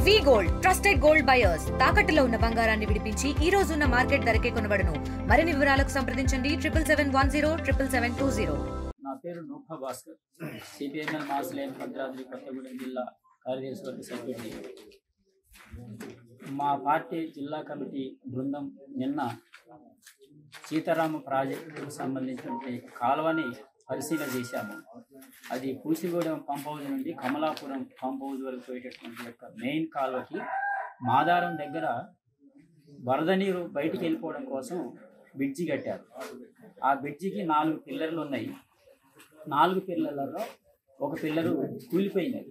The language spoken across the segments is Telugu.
వి గోల్డ్ ట్రస్టెడ్ గోల్డ్ బయర్స్ తాకట్టులో ఉన్న బంగారాన్ని విడిపించి ఈ రోజు ఉన్న మార్కెట్ ధరకే కొనబడును. మరిన్ని వివరాలకు సంప్రదించండి 77107720. నా పేరు నూఖా భాస్కర్, సిపిఎంఎల్ మాస్లేన్ భద్రాద్రి కొత్తగూడెం జిల్లా కార్యదర్శి సభ్యుడిని. మా పార్టీ జిల్లా కమిటీ బృందం నిన్న సీతారామ ప్రాజెక్టుకు సంబంధించినటువంటి కాలువని పరిశీలన చేశాము. అది కూసిగూడెం పంప్ హౌస్ నుండి కమలాపురం పంప్ హౌస్ వరకు పోయేటటువంటి యొక్క మెయిన్ కాలువకి మాదారం దగ్గర వరద నీరు బయటికి వెళ్ళిపోవడం కోసం బ్రిడ్జి కట్టారు. ఆ బ్రిడ్జికి 4 పిల్లర్లు ఉన్నాయి. 4 పిల్లర్లలో ఒక పిల్లరు కూలిపోయింది.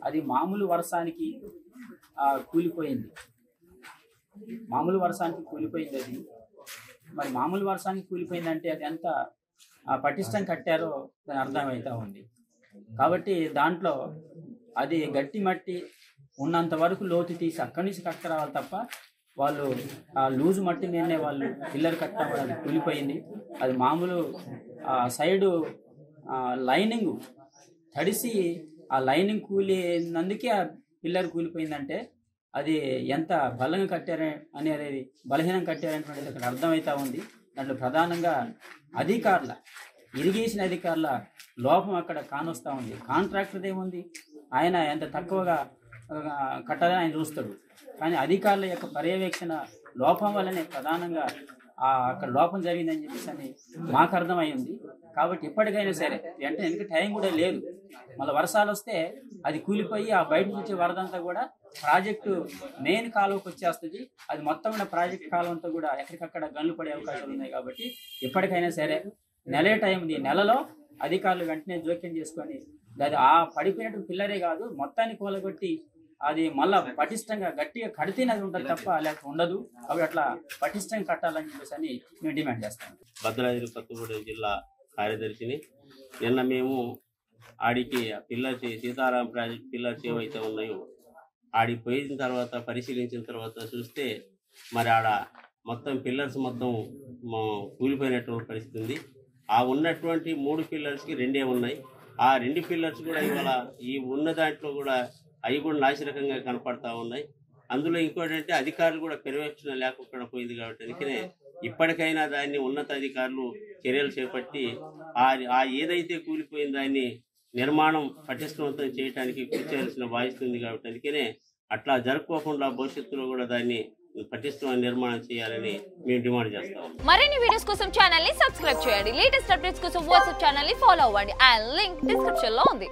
అది మామూలు వర్షానికి కూలిపోయింది. అది మరి మామూలు వర్షానికి కూలిపోయిందంటే అది ఎంత పటిష్టం కట్టారో దాని అర్థమవుతా ఉంది. కాబట్టి దాంట్లో అది గట్టి మట్టి ఉన్నంత వరకు లోతు తీసి అక్కడి నుంచి కట్టరావాలి తప్ప వాళ్ళు లూజు మట్టి మీదనే వాళ్ళు పిల్లర్ కట్టడం వల్ల అది కూలిపోయింది. అది మామూలు సైడు లైనింగ్ తడిసి ఆ లైనింగ్ కూలినందుకే ఆ పిల్లర్ కూలిపోయిందంటే అది ఎంత బలంగా కట్టారే అనేది బలహీనం కట్టారనేటువంటిది అక్కడ అర్థమవుతా ఉంది. దాంట్లో ప్రధానంగా ఇరిగేషన్ అధికారుల లోపం అక్కడ కానొస్తూ ఉంది. కాంట్రాక్టర్ ఏముంది, ఆయన ఎంత తక్కువగా కట్టాలని ఆయన చూస్తాడు. కానీ అధికారుల యొక్క పర్యవేక్షణ లోపం వల్లనే ప్రధానంగా అక్కడ లోపం జరిగిందని చెప్పేసి అని మాకు అర్థమైంది. కాబట్టి ఇప్పటికైనా సరే వెంటనే, ఎందుకంటే టైం కూడా లేదు, మళ్ళీ వర్షాలు వస్తే అది కూలిపోయి ఆ బయట నుంచి వరదంతా కూడా ప్రాజెక్టు మెయిన్ కాలువకు వచ్చేస్తుంది. అది మొత్తం ఉన్న ప్రాజెక్ట్ కాలువ అంతా కూడా ఎక్కడికక్కడ గన్లు పడే అవకాశాలు ఉన్నాయి. కాబట్టి ఇప్పటికైనా సరే నెలే టైం ఉంది. నెలలో అధికారులు వెంటనే జోక్యం చేసుకొని అది ఆ పడిపోయినట్టు పిల్లరే కాదు మొత్తాన్ని కూలగొట్టి అది మళ్ళా పటిష్టంగా గట్టిగా కడితేనే అది ఉంటుంది తప్ప లేకపోతే ఉండదు. కాబట్టి అట్లా పటిష్టంగా కట్టాలని చెప్పేసి అని మేము డిమాండ్ చేస్తాం. భద్రాద్రి కొత్తగూడెం జిల్లా కార్యదర్శిని. నిన్న మేము ఆడికి పిల్లర్స్, సీతారాం ప్రాజెక్ట్ పిల్లర్స్ ఏవైతే ఉన్నాయో ఆడికి పోయిన తర్వాత పరిశీలించిన తర్వాత చూస్తే మరి ఆడ మొత్తం పిల్లర్స్ మొత్తం కూలిపోయినటువంటి పరిస్థితి ఉంది. ఆ ఉన్నటువంటి 3 పిల్లర్స్కి 2 ఉన్నాయి. ఆ 2 పిల్లర్స్ కూడా ఇవాళ ఈ ఉన్న దాంట్లో కూడా అవి కూడా నాశరకంగా కనపడతా ఉన్నాయి. అందులో ఇంకోటి అంటే అధికారులు కూడా పర్యవేక్షణ లేకుండా పోయింది. కాబట్టి అందుకనే ఇప్పటికైనా దాన్ని ఉన్నత అధికారులు చర్యలు చేపట్టి ఆ ఏదైతే కూలిపోయిన దాన్ని నిర్మాణం పటిష్టవంతం చేయడానికి కృషి చేయాల్సిన బాధ్యత ఉంది. కాబట్టి అందుకనే అట్లా జరుపుకోకుండా భవిష్యత్తులో కూడా దాన్ని పటిష్టమైన నిర్మాణం చేయాలని మేము డిమాండ్ చేస్తాం. మరిన్ని వీడియోస్ కోసం ఛానల్ ని సబ్స్క్రైబ్ చేయండి. లేటెస్ట్ అప్డేట్స్ కోసం వాట్సాప్ ఛానల్ ని ఫాలో అవ్వండి. ఆ లింక్ డిస్క్రిప్షన్ లో ఉంది.